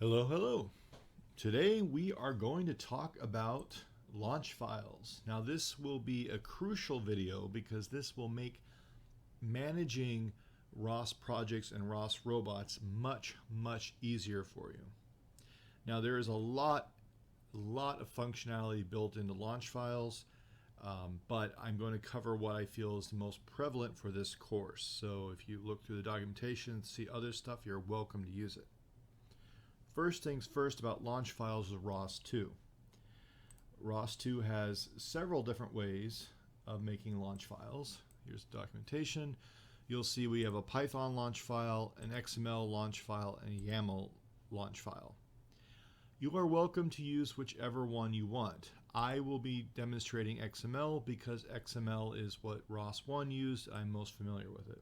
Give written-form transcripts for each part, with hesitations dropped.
Hello, hello. Today we are going to talk about launch files. Now this will be a crucial video because this will make managing ROS projects and ROS robots much easier for you. Now there is a lot of functionality built into launch files, but I'm going to cover what I feel is the most prevalent for this course. So if you look through the documentation and see other stuff, you're welcome to use it. First things first about launch files is ROS2. ROS2 has several different ways of making launch files. Here's the documentation. You'll see we have a Python launch file, an XML launch file, and a YAML launch file. You are welcome to use whichever one you want. I will be demonstrating XML because XML is what ROS1 used. I'm most familiar with it.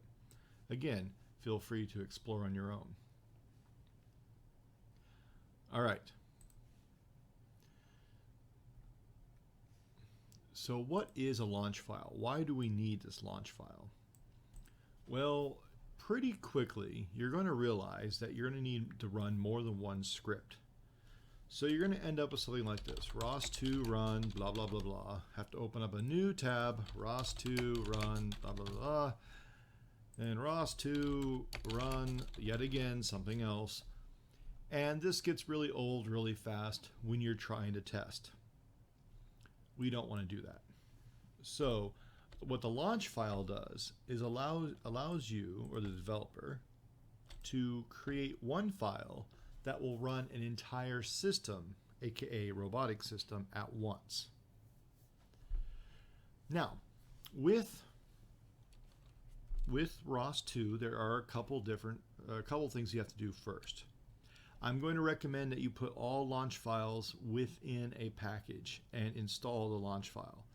Again, feel free to explore on your own. All right. So what is a launch file? Why do we need this launch file? Well, pretty quickly, you're going to realize that you're going to need to run more than one script. So you're going to end up with something like this. ROS2 run, blah, blah, blah, blah. Have to open up a new tab, ROS2 run, blah, blah, blah. And ROS2 run, yet again, something else. And this gets really old really fast when you're trying to test. We don't want to do that. So what the launch file does is allows you, or the developer, to create one file that will run an entire system, aka robotic system, at once. Now, with ROS2, there are a couple things you have to do first. I'm going to recommend that you put all launch files within a package and install the launch file.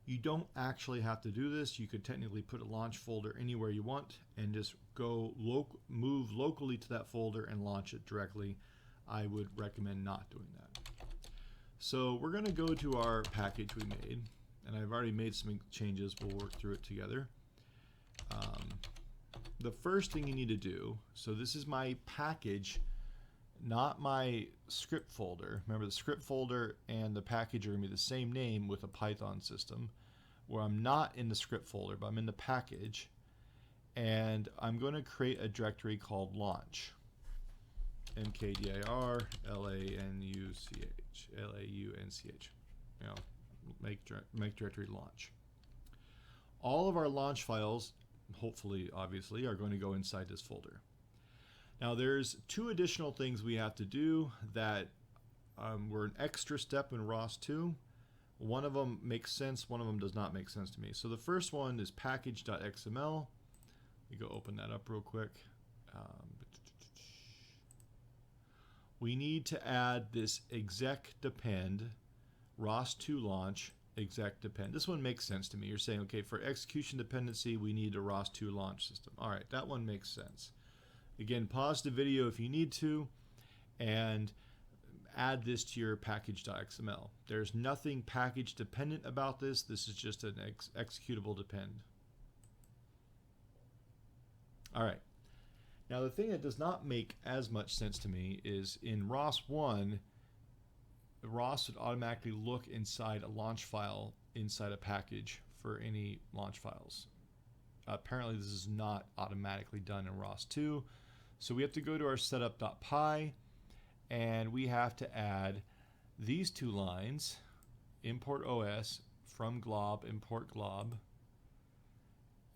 You don't actually have to do this. You could technically put a launch folder anywhere you want and just move locally to that folder and launch it directly. I would recommend not doing that. So we're going to go to our package we made, and I've already made some changes. We'll work through it together. The first thing you need to do, so this is my package, not my script folder. Remember, the script folder and the package are going to be the same name with a Python system, where I'm not in the script folder, but I'm in the package, and I'm going to create a directory called launch. mkdir launch. You know, make directory launch. All of our launch files, hopefully, obviously, are going to go inside this folder. Now there's two additional things we have to do that were an extra step in ROS2. One of them makes sense, one of them does not make sense to me. So the first one is package.xml. Let me go open that up real quick. We need to add this exec depend ROS2 launch exec depend. This one makes sense to me. You're saying, okay, for execution dependency, we need a ROS2 launch system. All right, that one makes sense. Again, pause the video if you need to and add this to your package.xml. There's nothing package dependent about this. This is just an executable depend. All right. Now the thing that does not make as much sense to me is in ROS1, ROS would automatically look inside a launch file inside a package for any launch files. Apparently this is not automatically done in ROS2. So we have to go to our setup.py and we have to add these two lines, import OS from glob, import glob,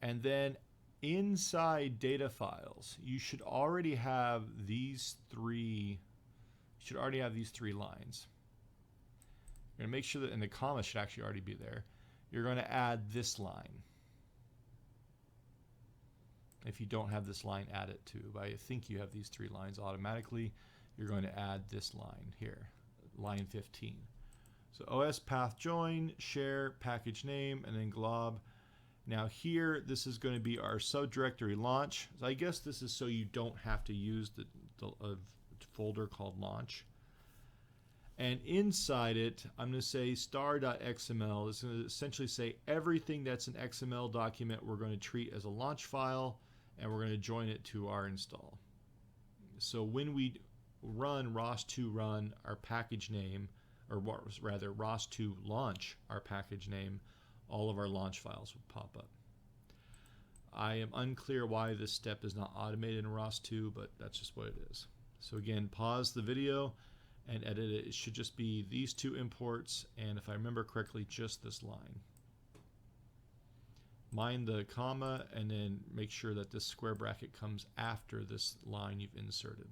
and then inside data files, you should already have these three lines. You're going to make sure that, and the comma should actually already be there. You're going to add this line. If you don't have this line, add it too. But I think you have these three lines automatically. You're going to add this line here, line 15. So OS path join, share, package name, and then glob. Now here, this is going to be our subdirectory launch. So I guess this is so you don't have to use the folder called launch. And inside it, I'm going to say star.xml. It's going to essentially say everything that's an XML document we're going to treat as a launch file, and we're going to join it to our install. So when we run ROS2 run our package name, or rather ROS2 launch our package name, all of our launch files would pop up. I am unclear why this step is not automated in ROS2, but that's just what it is. So again, pause the video and edit it. It should just be these two imports, and if I remember correctly, just this line. Mind the comma, and then make sure that this square bracket comes after this line you've inserted.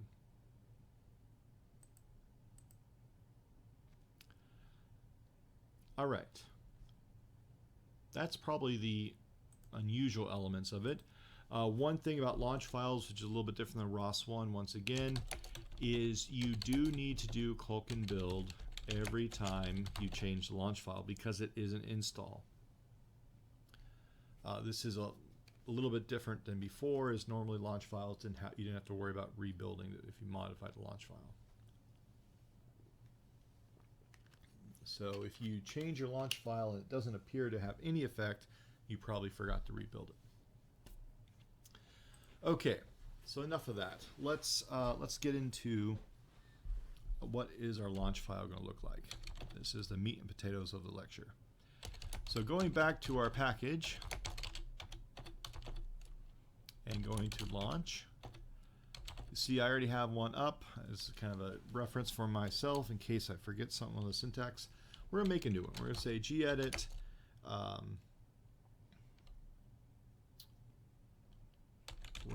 All right. That's probably the unusual elements of it. One thing about launch files, which is a little bit different than ROS1, once again, is you do need to do culkin build every time you change the launch file because it is an install. This is a little bit different than before, as normally launch files you didn't have to worry about rebuilding it if you modified the launch file. So if you change your launch file and it doesn't appear to have any effect, you probably forgot to rebuild it. Okay, so enough of that. Let's get into what is our launch file going to look like. This is the meat and potatoes of the lecture. So going back to our package and going to launch, you see I already have one up. This is kind of a reference for myself in case I forget something on the syntax. We're going to make a new one. We're going to say gedit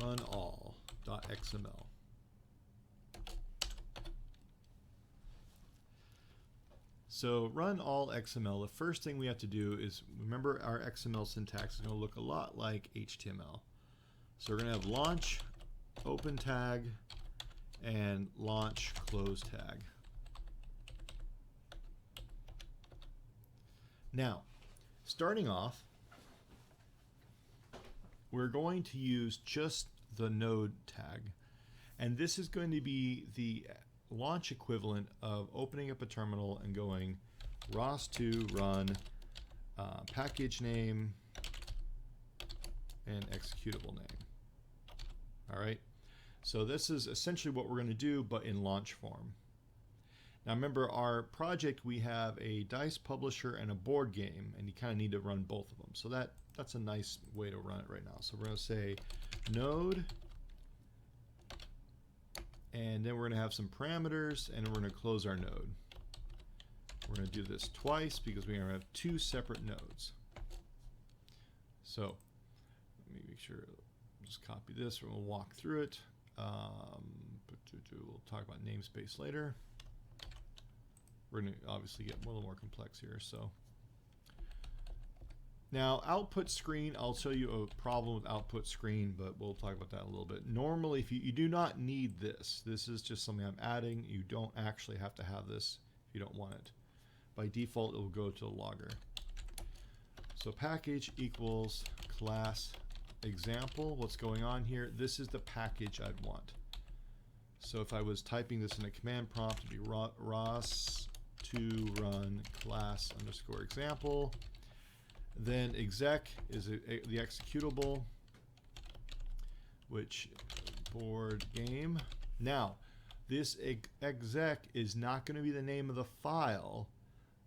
run all.xml. So run all XML, the first thing we have to do is, remember our XML syntax is going to look a lot like HTML. So we're going to have launch, open tag, and launch close tag. Now, starting off, we're going to use just the node tag. And this is going to be the launch equivalent of opening up a terminal and going ROS2 run package name and executable name. All right, so this is essentially what we're going to do, but in launch form. Now remember, our project, we have a dice publisher and a board game, and you kind of need to run both of them. So that's a nice way to run it right now. So we're going to say node, and then we're going to have some parameters, and we're going to close our node. We're going to do this twice because we're going to have two separate nodes. So let me make sure, just copy this, we'll walk through it. We'll talk about namespace later. We're going to obviously get a little more complex here. So now output screen, I'll show you a problem with output screen, but we'll talk about that a little bit. Normally, if you do not need this. This is just something I'm adding. You don't actually have to have this if you don't want it. By default, it will go to the logger. So package equals class example. What's going on here? This is the package I'd want. So if I was typing this in a command prompt, it'd be ROS2 run class underscore example. Then exec is the executable, which board game. Now, this exec is not going to be the name of the file,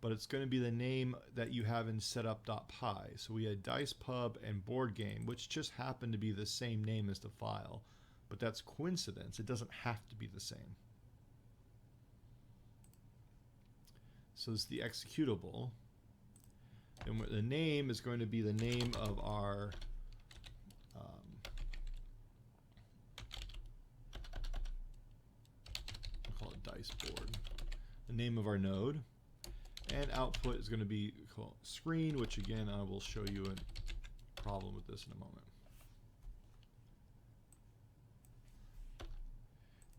but it's going to be the name that you have in setup.py. So we had dice pub and board game, which just happened to be the same name as the file, but that's coincidence. It doesn't have to be the same. So it's the executable. And the name is going to be the name of our we'll call it dice board. The name of our node. And output is going to be called screen, which again I will show you a problem with this in a moment.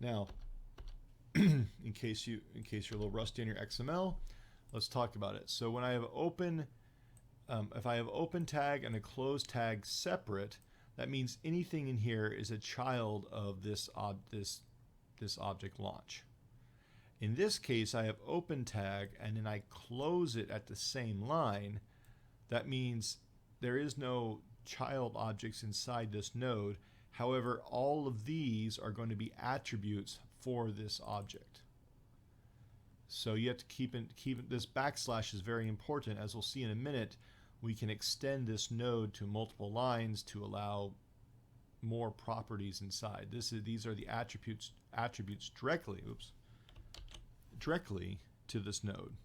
Now, in case you're a little rusty on your XML, let's talk about it. So when I have open, if I have open tag and a close tag separate, that means anything in here is a child of this object launch. In this case, I have open tag and then I close it at the same line. That means there is no child objects inside this node. However, all of these are going to be attributes for this object. So you have to keep this backslash is very important. As we'll see in a minute, we can extend this node to multiple lines to allow more properties inside. These are the attributes directly to this node.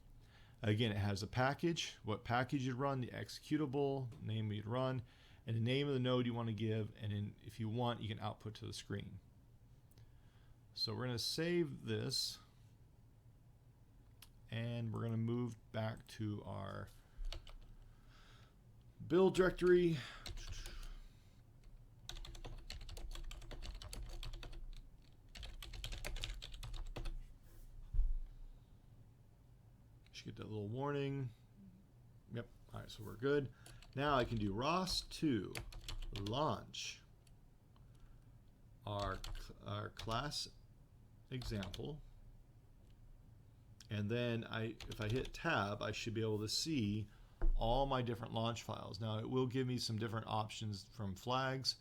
Again, it has a package, what package you'd run, the executable name you'd run, and the name of the node you want to give, and then if you want, you can output to the screen. So we're going to save this, and we're going to move back to our build directory. Should get that little warning. Yep. All right, so we're good. Now I can do ROS2 launch our class example, and then if I hit tab, I should be able to see all my different launch files. Now it will give me some different options from flags,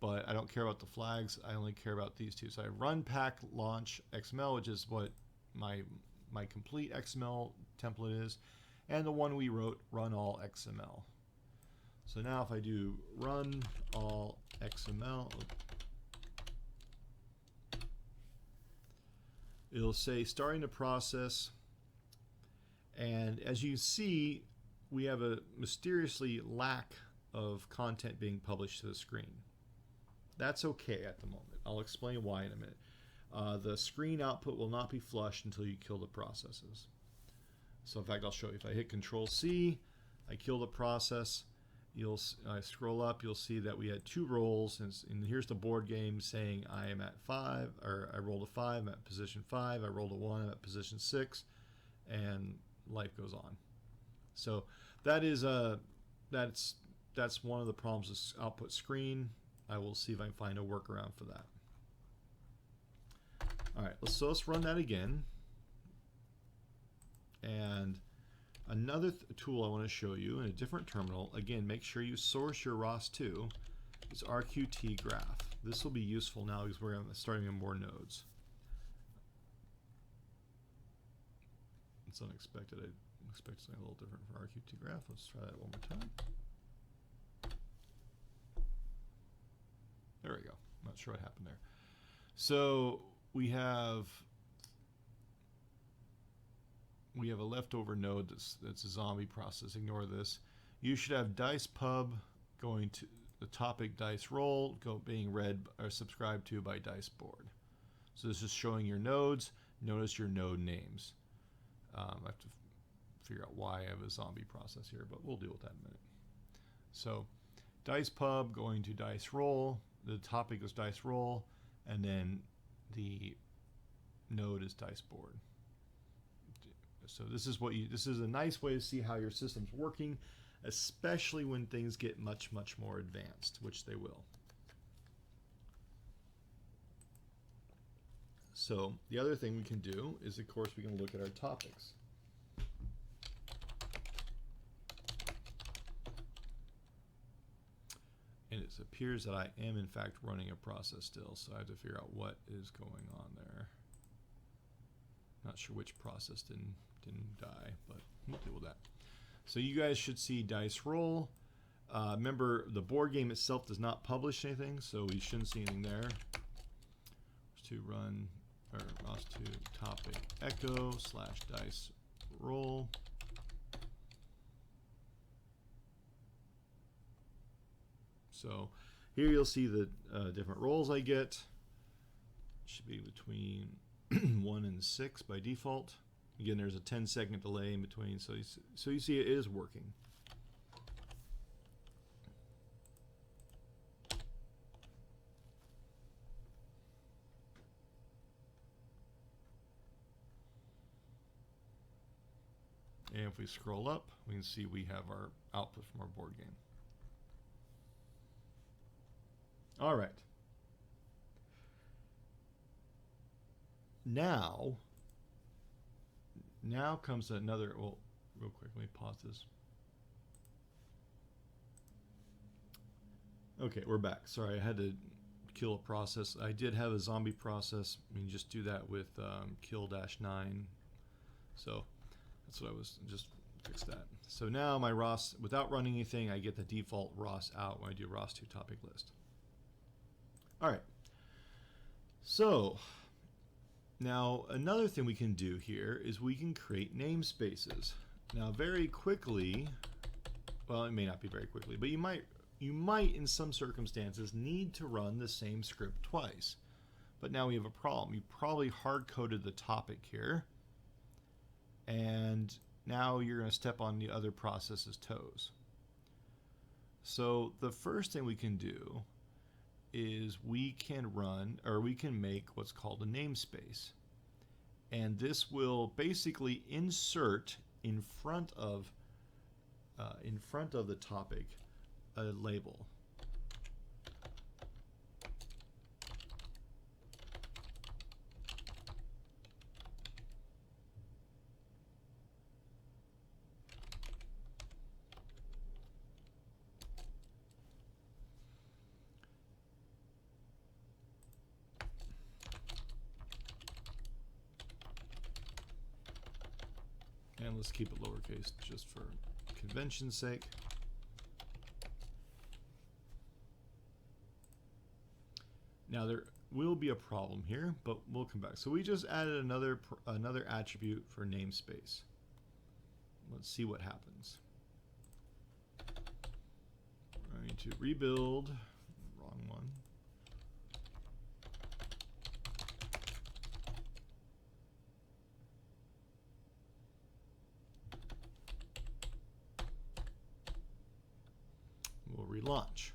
but I don't care about the flags. I only care about these two. So I have run pack launch XML, which is what my complete XML template is, and the one we wrote, run all XML. So now if I do run all XML, it'll say starting the process, and as you see, we have a mysteriously lack of content being published to the screen. That's okay at the moment. I'll explain why in a minute. The screen output will not be flushed until you kill the processes. So in fact, I'll show you. If I hit Control C, I kill the process. I scroll up, you'll see that we had 2 rolls, and here's the board game saying I am at 5, or I rolled a 5, I'm at position 5, I rolled a 1, I'm at position 6, and life goes on. So that is that's one of the problems with output screen. I will see if I can find a workaround for that. All right, so let's run that again. And another tool I want to show you in a different terminal, again, make sure you source your ROS2, is RQT graph. This will be useful now because we're starting on more nodes. It's unexpected. I expect something a little different for RQT graph. Let's try that one more time. There we go. I'm not sure what happened there. So we have a leftover node that's a zombie process. Ignore this. You should have dice pub going to the topic dice roll being read or subscribed to by dice board. So this is showing your nodes. Notice your node names. I have to figure out why I have a zombie process here, but we'll deal with that in a minute. So dice pub going to dice roll. The topic is dice roll, and then the node is dice board. So this is a nice way to see how your system's working, especially when things get much, much more advanced, which they will. So the other thing we can do is, of course, we can look at our topics. And it appears that I am, in fact, running a process still, so I have to figure out what is going on there. Not sure which process didn't die, but we'll deal with that. So you guys should see dice roll. Remember, the board game itself does not publish anything, so we shouldn't see anything there. To run, or ROS2 topic echo / dice roll. So here you'll see the different rolls I get. Should be between 1 and 6 by default. Again, there's a 10-second delay in between, so you see it is working. And if we scroll up, we can see we have our output from our board game. All right. Now comes another, well, real quick, let me pause this. Okay, we're back. Sorry, I had to kill a process. I did have a zombie process. I mean, just do that with kill-9. So that's what I was, just fix that. So now my ROS, without running anything, I get the default ROS out when I do ROS2 topic list. All right. So now another thing we can do here is we can create namespaces. Now very quickly, well, it may not be very quickly, but you might in some circumstances need to run the same script twice. But now we have a problem. You probably hard-coded the topic here, and now you're going to step on the other process's toes. So the first thing we can do is we can run, or we can make what's called a namespace. And this will basically insert in front of the topic a label. And let's keep it lowercase just for convention's sake. Now there will be a problem here, but we'll come back. So we just added another attribute for namespace. Let's see what happens. I'm going to rebuild. Wrong one. We'll relaunch.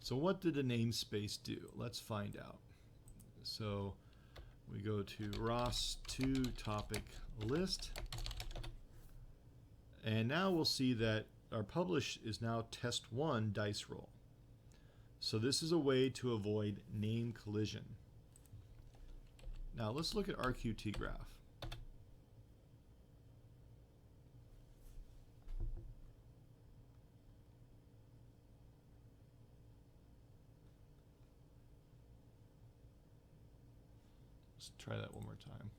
So what did the namespace do? Let's find out. So we go to ROS2 topic list, and now we'll see that our publish is now test1 dice roll. So this is a way to avoid name collision. Now let's look at RQT graph. Let's try that one more time.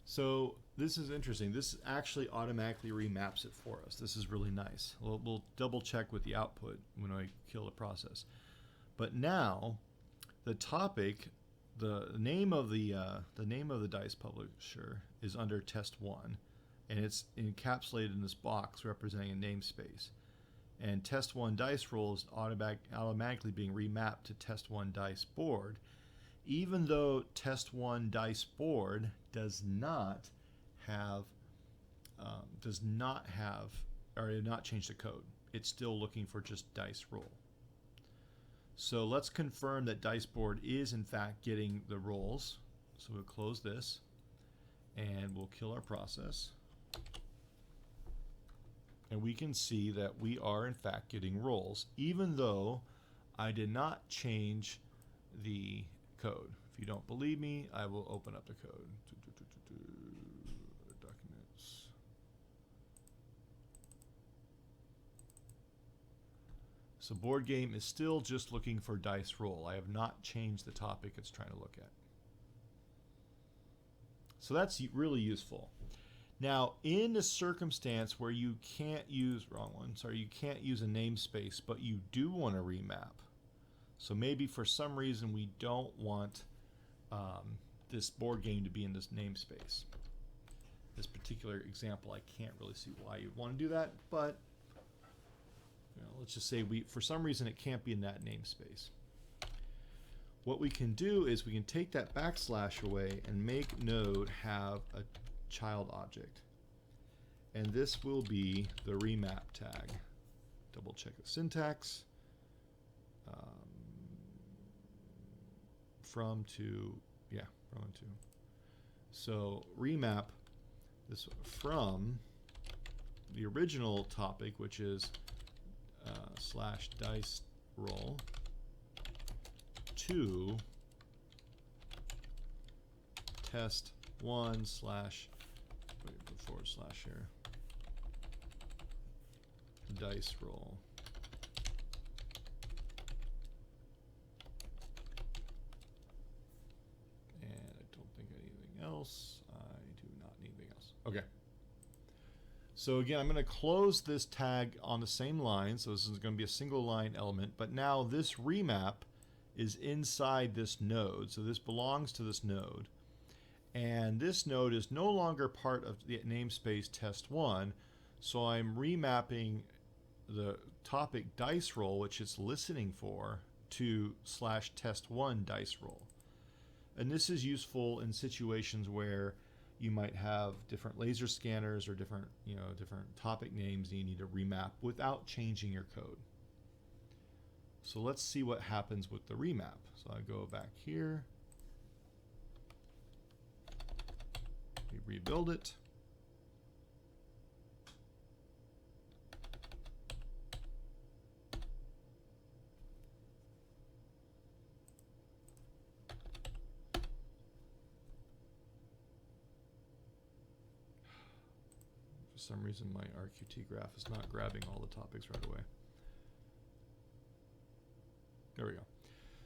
So this is interesting. This actually automatically remaps it for us. This is really nice. We'll double check with the output when I kill the process. But now the topic, the name of the dice publisher is under test1. And it's encapsulated in this box representing a namespace. And test1 dice roll is automatically being remapped to test1 dice board, even though test1 dice board does not have or did not change the code. It's still looking for just dice roll. So let's confirm that dice board is in fact getting the rolls. So we'll close this and we'll kill our process. And we can see that we are in fact getting rolls, even though I did not change the code. If you don't believe me, I will open up the code. Documents. So board game is still just looking for dice roll. I have not changed the topic it's trying to look at. So that's really useful. Now, in a circumstance where you can't use, you can't use a namespace, but you do want to remap. So maybe for some reason we don't want this board game to be in this namespace. This particular example, I can't really see why you'd want to do that, but let's just say for some reason it can't be in that namespace. What we can do is we can take that backslash away and make node have a child object, and this will be the remap tag. Double check the syntax. From to. So remap this from the original topic, which is slash dice roll, to test 1 slash, wait, forward slash here, dice roll. And I don't think anything else. I do not need anything else. Okay. So again, I'm going to close this tag on the same line. So this is going to be a single line element. But now this remap is inside this node. So this belongs to this node. And this node is no longer part of the namespace test1. So I'm remapping the topic dice roll, which it's listening for, to /test1 dice roll. And this is useful in situations where you might have different laser scanners or different topic names that you need to remap without changing your code. So let's see what happens with the remap. So I go back here. We rebuild it. For some reason my RQT graph is not grabbing all the topics right away. There we go.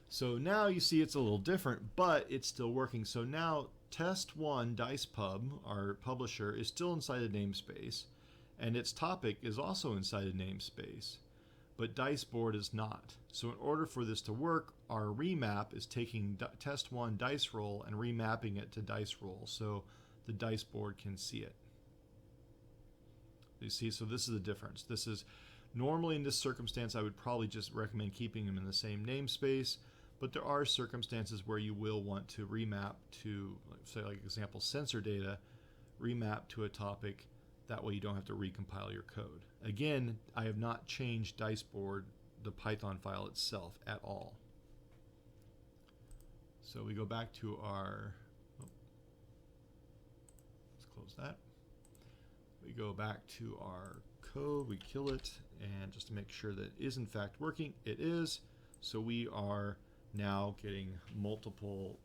So now you see it's a little different, but it's still working. So now test1 dicepub, our publisher, is still inside a namespace, and its topic is also inside a namespace, but diceboard is not. So in order for this to work, our remap is taking test1 dice roll and remapping it to dice roll so the diceboard can see it. You see, so this is the difference. This is normally in this circumstance, I would probably just recommend keeping them in the same namespace, but there are circumstances where you will want to remap to, say, like example, sensor data, remap to a topic. That way you don't have to recompile your code. Again, I have not changed diceboard, the Python file itself, at all. So we go back to our, let's close that. We go back to our code, we kill it, and just to make sure that it is in fact working, it is. So we are now getting multiple,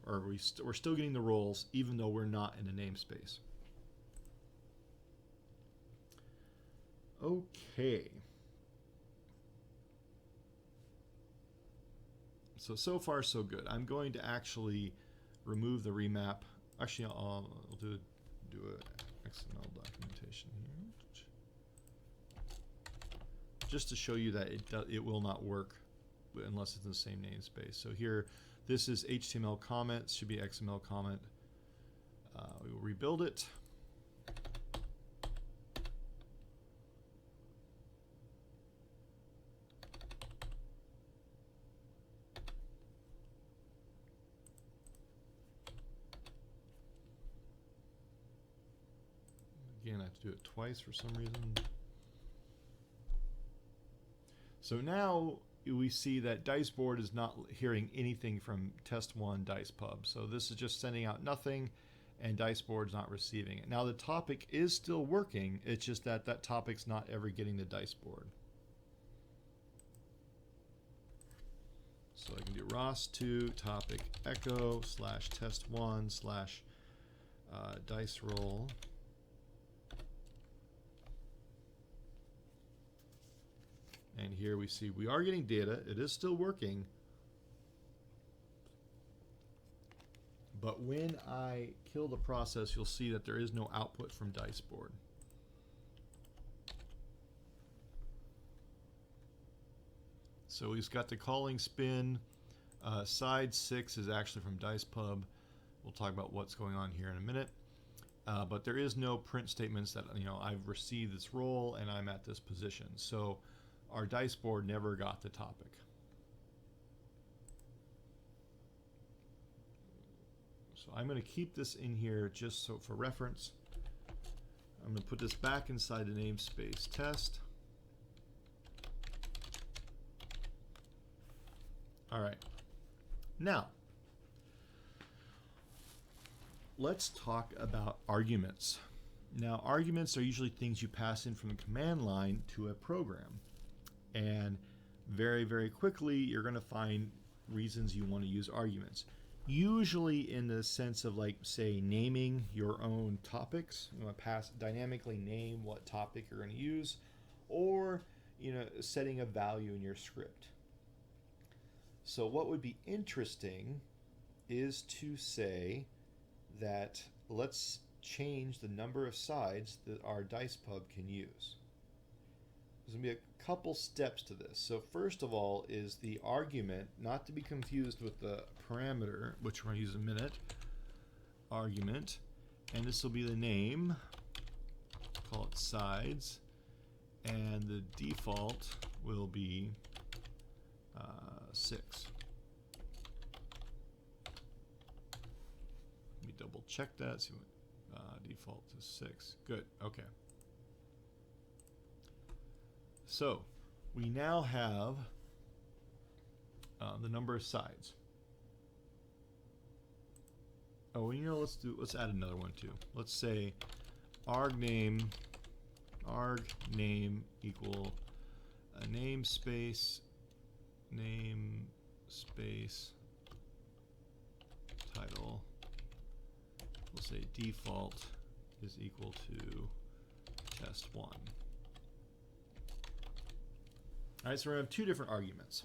we're still getting the roles even though we're not in a namespace. Okay. So far so good. I'm going to actually remove the remap. Actually, I'll do a XML documentation here, just to show you that it will not work unless it's in the same namespace. So here, this is HTML comment, should be XML comment. We will rebuild it. Again, I have to do it twice for some reason. So now we see that diceboard is not hearing anything from test1 dicepub. So this is just sending out nothing, and diceboard's not receiving it. Now the topic is still working, it's just that that topic's not ever getting the diceboard. So I can do ROS2 topic echo / test1 / dice roll. And here we see we are getting data. It is still working. But when I kill the process, you'll see that there is no output from diceboard. So we've got the calling spin. Side 6 is actually from dicepub. We'll talk about what's going on here in a minute. But there is no print statements that, I've received this role and I'm at this position. So our diceboard never got the topic. So I'm going to keep this in here just so for reference. I'm going to put this back inside the namespace test. All right. Now, let's talk about arguments. Now, arguments are usually things you pass in from the command line to a program. And very, very quickly, you're going to find reasons you want to use arguments. usually in the sense of, like, say, naming your own topics. You want to dynamically name what topic you're going to use, or setting a value in your script. So what would be interesting is to say that let's change the number of sides that our dice pub can use. There's going to be a couple steps to this. So first of all is the argument, not to be confused with the parameter, which we're going to use in a minute. Argument, and this will be the name. Call it sides, and the default will be 6. Let me double check that. See what default is 6. Good. Okay. So we now have the number of sides. Oh, let's add another one too. Let's say arg name equal a namespace title. We'll say default is equal to test 1. All right, so we're going to have two different arguments.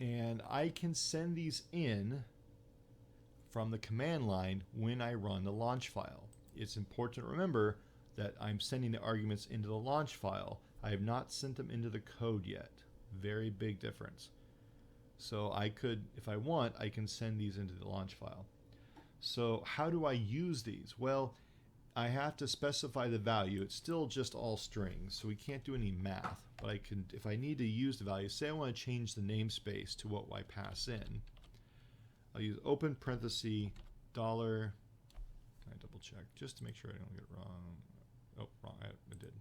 And I can send these in from the command line when I run the launch file. It's important to remember that I'm sending the arguments into the launch file. I have not sent them into the code yet. Very big difference. So I could, if I want, I can send these into the launch file. So how do I use these? Well, I have to specify the value. It's still just all strings, so we can't do any math. But I can, if I need to use the value, say I want to change the namespace to what I pass in, I'll use open parenthesis dollar. Can I double check just to make sure I don't get it wrong? Oh, wrong. I did.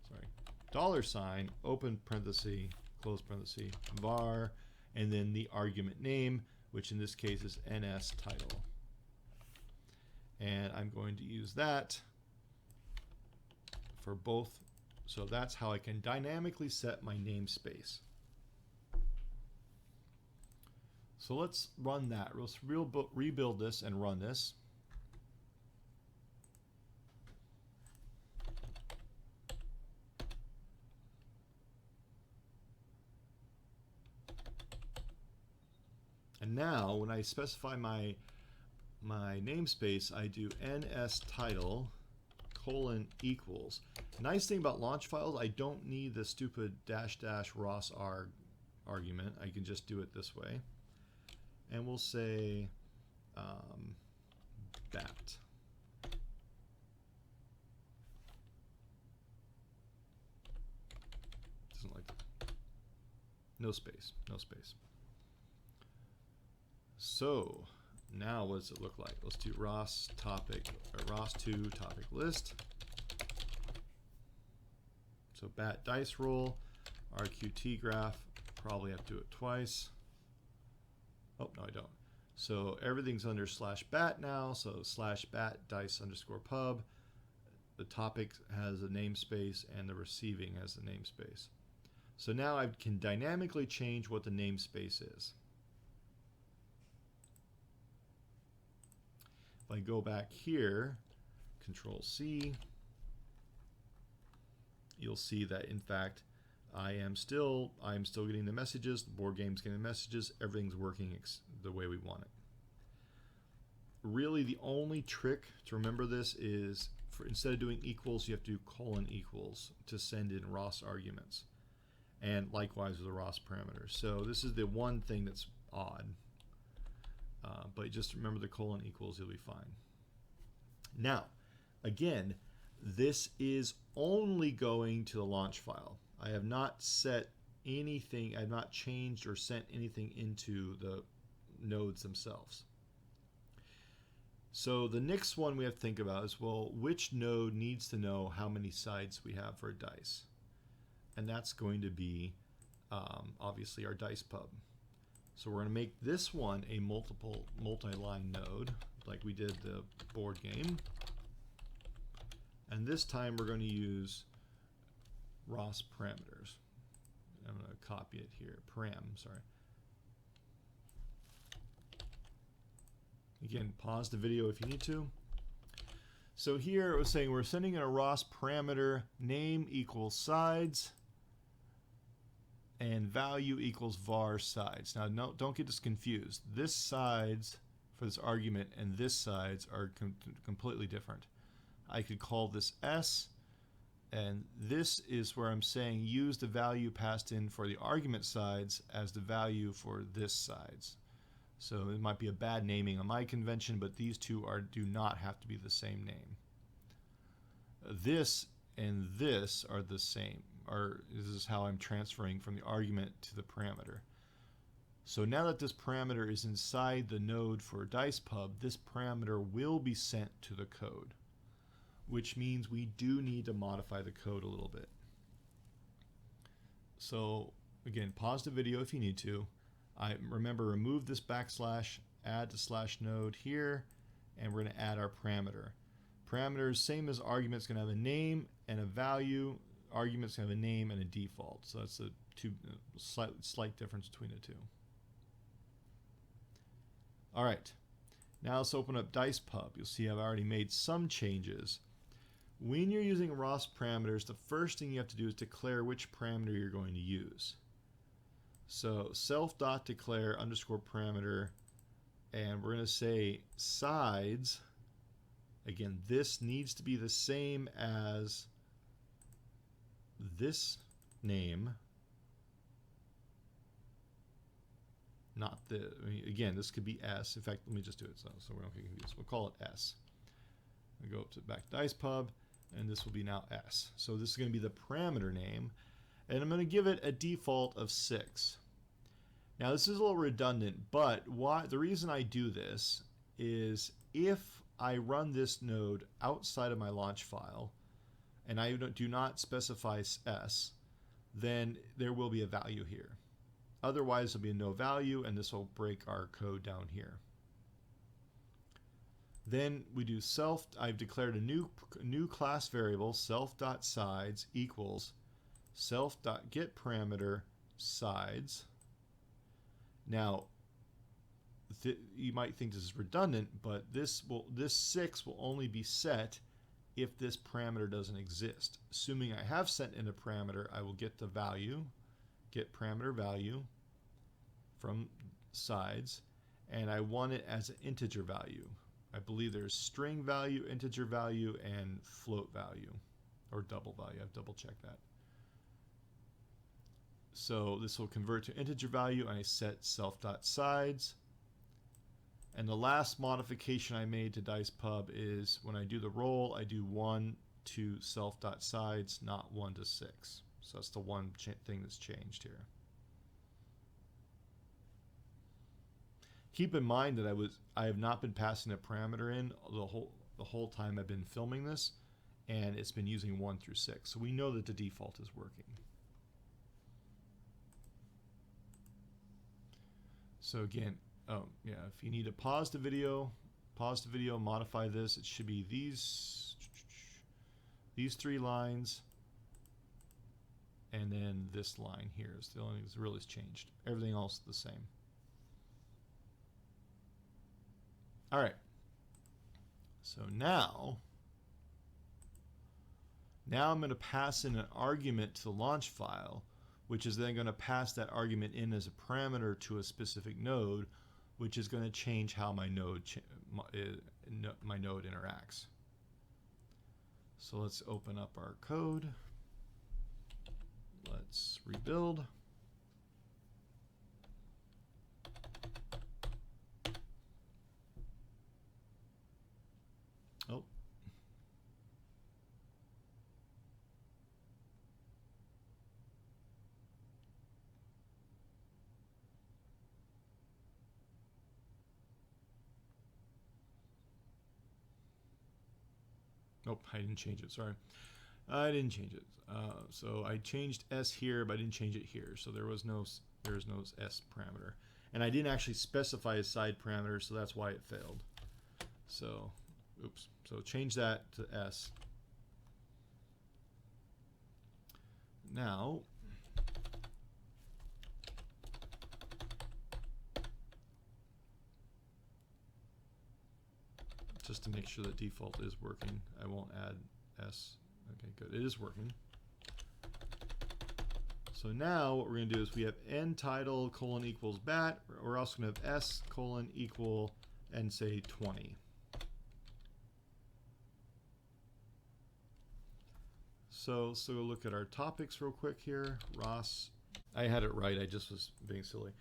Sorry. $, open parenthesis, close parenthesis, var, and then the argument name, which in this case is ns title. And I'm going to use that for both. So that's how I can dynamically set my namespace. So let's run that. Let's rebuild this and run this. And now when I specify my namespace, I do ns title :equals. Nice thing about launch files, I don't need the stupid -- Ross arg argument. I can just do it this way. And we'll say bat. Doesn't like that. No space, no space. So now what does it look like? Let's do Ross topic, or Ross2 topic list. So bat dice roll, RQT graph, probably have to do it twice. Oh, no, I don't. So everything's under /bat now, so /bat dice _ pub. The topic has a namespace and the receiving has a namespace. So now I can dynamically change what the namespace is. If I go back here, Control C, you'll see that in fact I am still getting the messages, the board game's getting the messages, everything's working the way we want it. Really the only trick to remember this is instead of doing equals, you have to do :equals to send in Ross arguments. And likewise with the Ross parameters. So this is the one thing that's odd. But just remember the :equals, you'll be fine. Now, again, this is only going to the launch file. I have not set anything, I have not changed or sent anything into the nodes themselves. So the next one we have to think about is, well, which node needs to know how many sides we have for a dice? And that's going to be obviously our dice pub. So we're going to make this one a multi-line node, like we did the board game. And this time we're going to use Ross parameters. I'm going to copy it here. Param, sorry. Again, pause the video if you need to. So here it was saying we're sending in a ROS parameter, name equals sides, and value equals var sides. Now, no, don't get this confused. This sides for this argument and this sides are completely different. I could call this S, and this is where I'm saying use the value passed in for the argument sides as the value for this sides. So it might be a bad naming on my convention, but these two do not have to be the same name. This and this are the same. This is how I'm transferring from the argument to the parameter. So now that this parameter is inside the node for DicePub, this parameter will be sent to the code, which means we do need to modify the code a little bit. So again, pause the video if you need to. Remember, remove this backslash, add the slash node here, and we're going to add our parameter. Parameters, same as arguments, going to have a name and a value. Arguments going to have a name and a default. So that's a slight difference between the two. All right, now let's open up DicePub. You'll see I've already made some changes. When you're using ROS parameters, the first thing you have to do is declare which parameter you're going to use. So self.declare underscore parameter, and we're going to say sides. Again, this needs to be the same as this name. Not the, again, this could be S. In fact, let me just do it so we don't get confused. We'll call it S. We go up to back to DicePub, and this will be now S. So this is going to be the parameter name, and I'm going to give it a default of 6. Now this is a little redundant, but the reason I do this is if I run this node outside of my launch file, and I do not specify S, then there will be a value here. Otherwise, there'll be no value, and this will break our code down here. Then we do self. I've declared a new class variable, self.sides equals self.getParameter sides. Now, you might think this is redundant, but this 6 will only be set if this parameter doesn't exist. Assuming I have sent in a parameter, I will get the value, get parameter value from sides, and I want it as an integer value. I believe there's string value, integer value, and float value, or double value. I've double checked that. So this will convert to integer value, and I set self.sides. And the last modification I made to DicePub is when I do the roll, I do 1 to self.sides, not 1 to 6. So that's the one thing that's changed here. Keep in mind that I have not been passing a parameter in the whole time I've been filming this, and it's been using 1 through 6. So we know that the default is working. So again, yeah, if you need to pause the video, modify this. It should be these 3 lines, and then this line here is the only thing that's really changed. Everything else is the same. All right. So now I'm going to pass in an argument to the launch file, which is then going to pass that argument in as a parameter to a specific node, which is going to change how my node interacts. So let's open up our code. Let's rebuild. Oh. Nope, I didn't change it, sorry. I didn't change it. So I changed S here, but I didn't change it here. So there was no S parameter. And I didn't actually specify a side parameter, so that's why it failed. So, oops. So change that to S. Now, just to make sure that default is working. I won't add S. Okay, good. It is working. So now what we're going to do is we have n title colon equals bat. We're also going to have s colon equal and say 20. So look at our topics real quick here. Ross, I had it right. I just was being silly.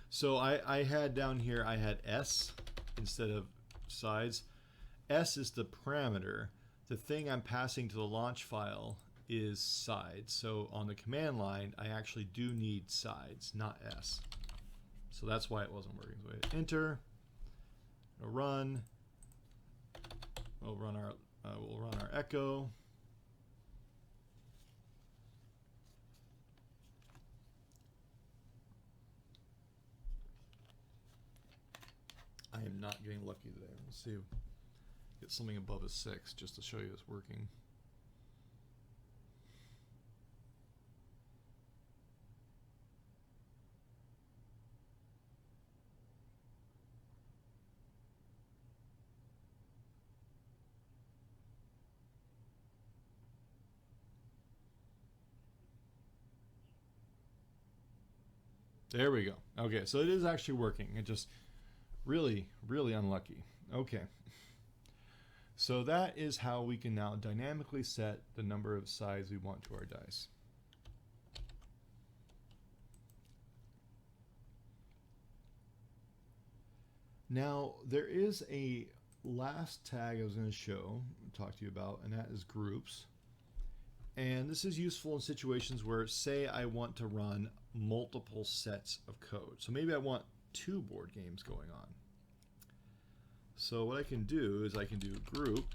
So I had down here, I had S instead of sides. S is the parameter. The thing I'm passing to the launch file is sides. So on the command line, I actually do need sides, not S. So that's why it wasn't working. So we hit enter, run. We'll run our echo. I am not getting lucky today. Let's see. Get something above a 6 just to show you it's working. There we go. Okay, so it is actually working. It just really, really unlucky. Okay. So that is how we can now dynamically set the number of sides we want to our dice. Now, there is a last tag I was going to talk to you about, and that is groups. And this is useful in situations where, say, I want to run multiple sets of code. So maybe I want 2 board games going on. So what I can do is I can do group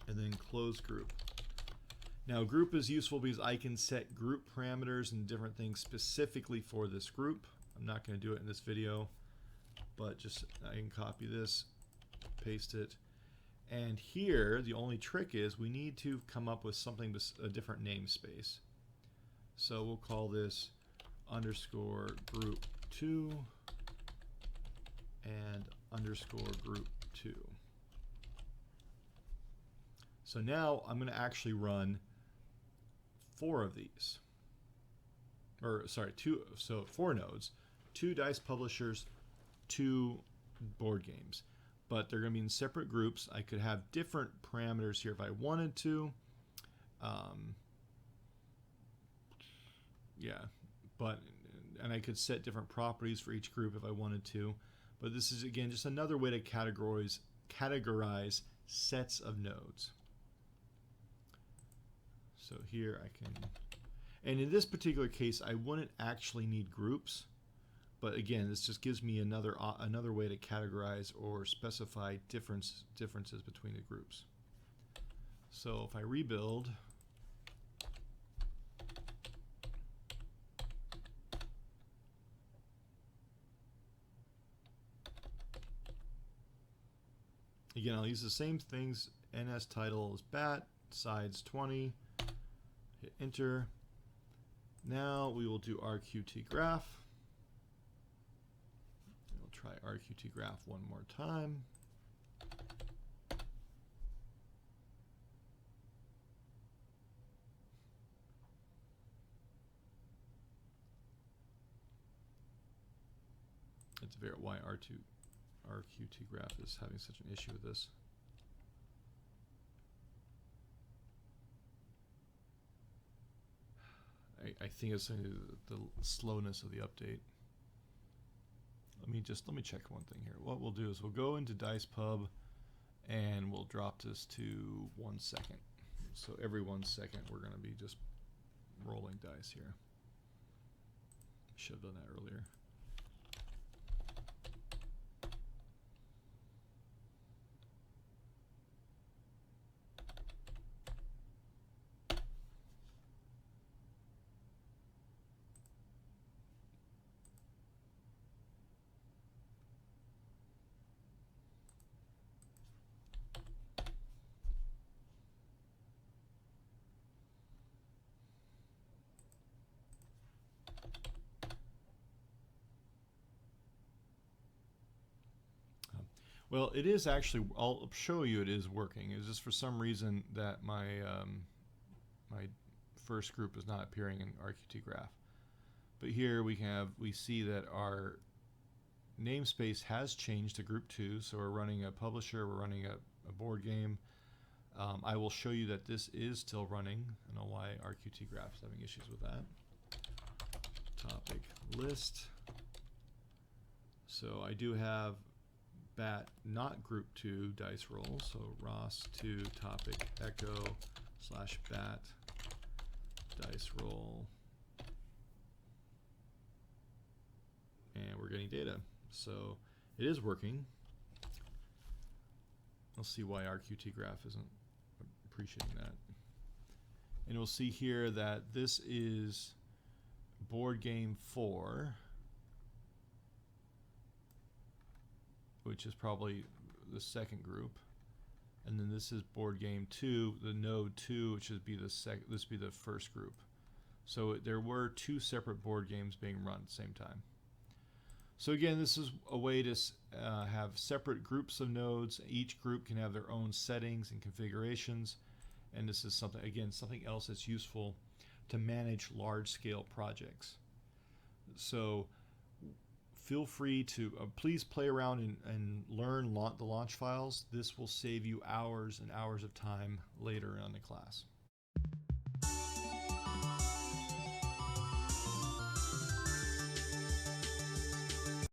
and then close group. Now group is useful because I can set group parameters and different things specifically for this group. I'm not going to do it in this video, but just I can copy this, paste it. And here the only trick is we need to come up with something with a different namespace. So we'll call this underscore group 2 and underscore group 2. So now I'm going to actually run 4 of these. Or sorry, 2, so 4 nodes, 2 dice publishers, 2 board games. But they're going to be in separate groups. I could have different parameters here if I wanted to. And I could set different properties for each group if I wanted to. But this is, again, just another way to categorize sets of nodes. So here I can, and in this particular case, I wouldn't actually need groups. But again, this just gives me another way to categorize or specify differences between the groups. So if I rebuild, again, I'll use the same things. NS title is bat, sides 20, hit enter. Now we will do RQT graph. We'll try RQT graph one more time. Let's figure out why RQT graph is having such an issue with this. I think it's the slowness of the update. Let me check one thing here. What we'll do is we'll go into Dice Pub and we'll drop this to 1 second. So every 1 second we're going to be just rolling dice here. Should have done that earlier. Well, it is actually. I'll show you it is working. It's just for some reason that my first group is not appearing in RQT graph. But here we see that our namespace has changed to group 2. So we're running a publisher. We're running a board game. I will show you that this is still running. I don't know why RQT graph is having issues with that. Topic list. So I do have bat not group 2 dice roll. So ROS2 topic echo / bat dice roll. And we're getting data. So it is working. We'll see why RQT graph isn't appreciating that. And we'll see here that this is board game 4, which is probably the second group. And then this is board game 2, the node 2, which would be this would be the first group. So there were 2 separate board games being run at the same time. So again, this is a way to have separate groups of nodes. Each group can have their own settings and configurations. And this is something, again, something else that's useful to manage large-scale projects. So feel free to please play around and learn the launch files. This will save you hours and hours of time later on in the class.